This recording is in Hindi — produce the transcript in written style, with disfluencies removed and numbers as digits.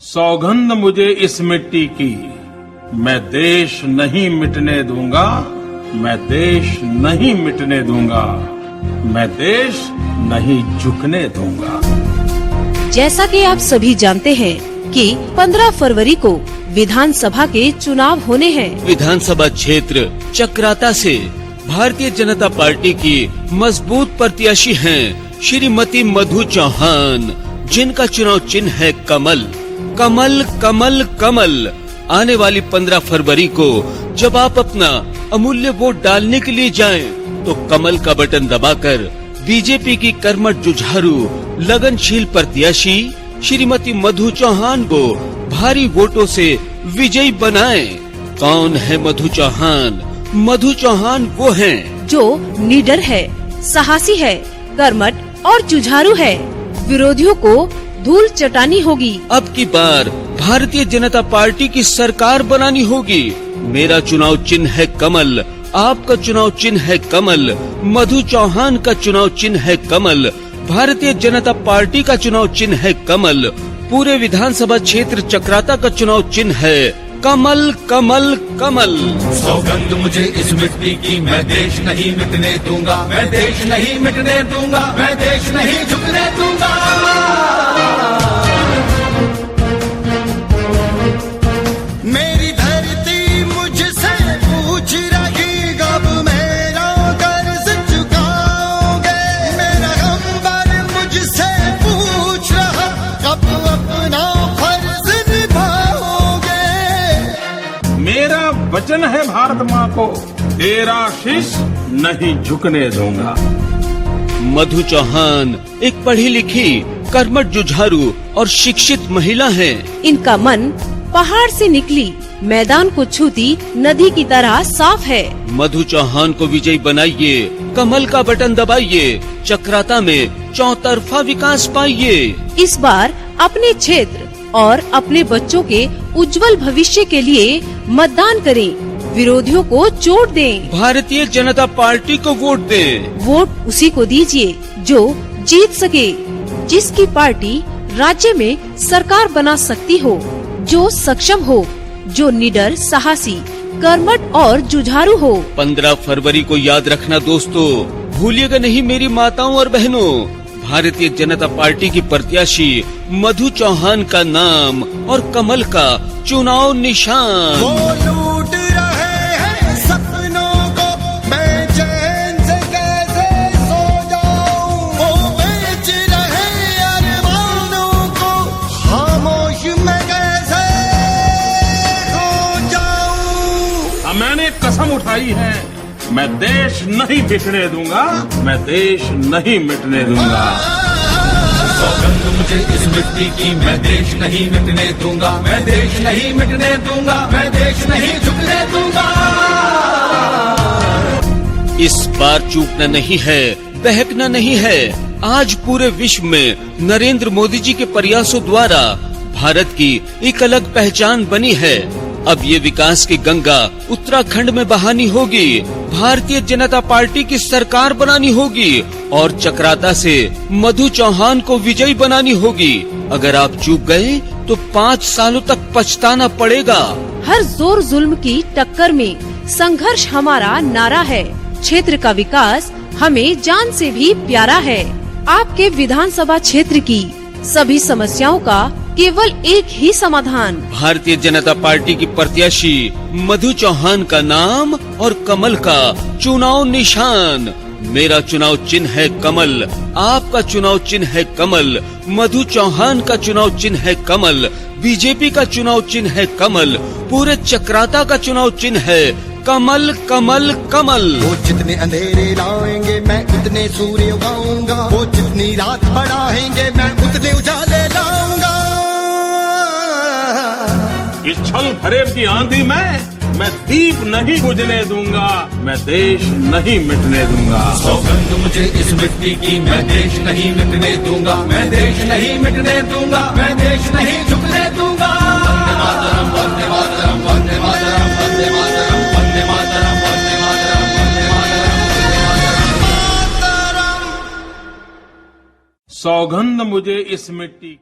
सौगंध मुझे इस मिट्टी की, मैं देश नहीं मिटने दूंगा, मैं देश नहीं मिटने दूंगा, मैं देश नहीं झुकने दूंगा। जैसा कि आप सभी जानते हैं कि 15 फरवरी को विधानसभा के चुनाव होने हैं। विधानसभा क्षेत्र चक्राता से भारतीय जनता पार्टी की मजबूत प्रत्याशी हैं श्रीमती मधु चौहान, जिनका चुनाव चिन्ह है कमल। कमल कमल कमल। आने वाली 15 फरवरी को जब आप अपना अमूल्य वोट डालने के लिए जाएं, तो कमल का बटन दबाकर बीजेपी की कर्मठ जुझारू लगनशील प्रत्याशी श्रीमती मधु चौहान को भारी वोटों से विजयी बनाएं। कौन है मधु चौहान? मधु चौहान वो हैं जो निडर है, साहसी है, कर्मठ और जुझारू है। विरोधियों को धूल चटानी होगी। अब की बार भारतीय जनता पार्टी की सरकार बनानी होगी। मेरा चुनाव चिन्ह है कमल, आपका चुनाव चिन्ह है कमल, मधु चौहान का चुनाव चिन्ह है कमल, भारतीय जनता पार्टी का चुनाव चिन्ह है कमल, पूरे विधानसभा क्षेत्र चक्राता का चुनाव चिन्ह है कमल कमल कमल। सौगंध मुझे इस मिट्टी की, मैं देश नहीं मिटने दूंगा, मैं देश नहीं मिटने दूंगा, मैं देश नहीं झुकने दूंगा। मेरी धरती मुझसे पूछ रही, कब मेरा कर्ज चुकाओगे? मेरा गंबर मुझसे पूछ रहा, कब अपना फर्ज निभाओगे? मेरा वचन है भारत माँ को, तेरा शीश नहीं झुकने दूंगा। मधु चौहान एक पढ़ी लिखी, कर्मठ जुझारू और शिक्षित महिला हैं। इनका मन पहाड़ से निकली मैदान को छूती नदी की तरह साफ है। मधु चौहान को विजयी बनाइए, कमल का बटन दबाइए, चक्राता में चौतरफा विकास पाइए। इस बार अपने क्षेत्र और अपने बच्चों के उज्जवल भविष्य के लिए मतदान करें, विरोधियों को चोट दें। भारतीय जनता पार्टी को वोट दें। वोट उसी को दीजिए जो जीत सके, जिसकी पार्टी राज्य में सरकार बना सकती हो, जो सक्षम हो, जो निडर, साहसी, कर्मठ और जुझारू हो। 15 फरवरी को याद रखना दोस्तों, भूलिएगा नहीं मेरी माताओं और बहनों, भारतीय जनता पार्टी की प्रत्याशी मधु चौहान का नाम और कमल का चुनाव निशान। वो लूट रहे हैं सपनों को, मैं चैन से कैसे सो जाऊं? वो बेच रहे अरमानों को, खामोश मैं कैसे हो जाऊं? मैंने कसम उठाई है, मैं देश नहीं बिखरने दूंगा, मैं देश नहीं मिटने दूंगा। सौगंध मुझे इस मिट्टी की, मैं देश नहीं मिटने दूंगा, मैं देश नहीं मिटने दूंगा, मैं देश नहीं झुकने दूंगा। इस बार चूकना नहीं है, बहकना नहीं है। आज पूरे विश्व में नरेंद्र मोदी जी के प्रयासों द्वारा भारत की एक अलग पहचान बनी है। अब ये विकास की गंगा उत्तराखंड में बहानी होगी, भारतीय जनता पार्टी की सरकार बनानी होगी और चक्राता से मधु चौहान को विजयी बनानी होगी। अगर आप चूक गए तो 5 सालों तक पछताना पड़ेगा। हर जोर जुल्म की टक्कर में संघर्ष हमारा नारा है। क्षेत्र का विकास हमें जान से भी प्यारा है। आपके विधानसभा क्षेत्र की सभी समस्याओं का केवल एक ही समाधान। भारतीय जनता पार्टी की प्रत्याशी मधु चौहान का नाम और कमल का चुनाव निशान। मेरा चुनाव चिन्ह है कमल, आपका चुनाव चिन्ह है कमल, मधु चौहान का चुनाव चिन्ह है कमल, बीजेपी का चुनाव चिन्ह है कमल, पूरे चक्राता का चुनाव चिन्ह है कमल कमल कमल। वो जितने अंधेरे लाएंगे मैं उतने सूर्य उगाऊंगा, वो जितनी रात बढ़ाएंगे मैं उतने उजाले लाऊंगा। इस छल फरेब की आंधी में मैं दीप नहीं बुझने दूंगा, मैं देश नहीं मिटने दूंगा। सौगंध मुझे इस मिट्टी की, मैं देश नहीं मिटने दूंगा, मैं देश नहीं मिटने दूंगा, मैं देश नहीं झुकने दूंगा। वंदे मातरम, वंदे मातरम, वंदे मातरम, वंदे मातरम, वंदे मातरम, वंदे मातरम, वंदे मातरम। सौगंध मुझे इस मिट्टी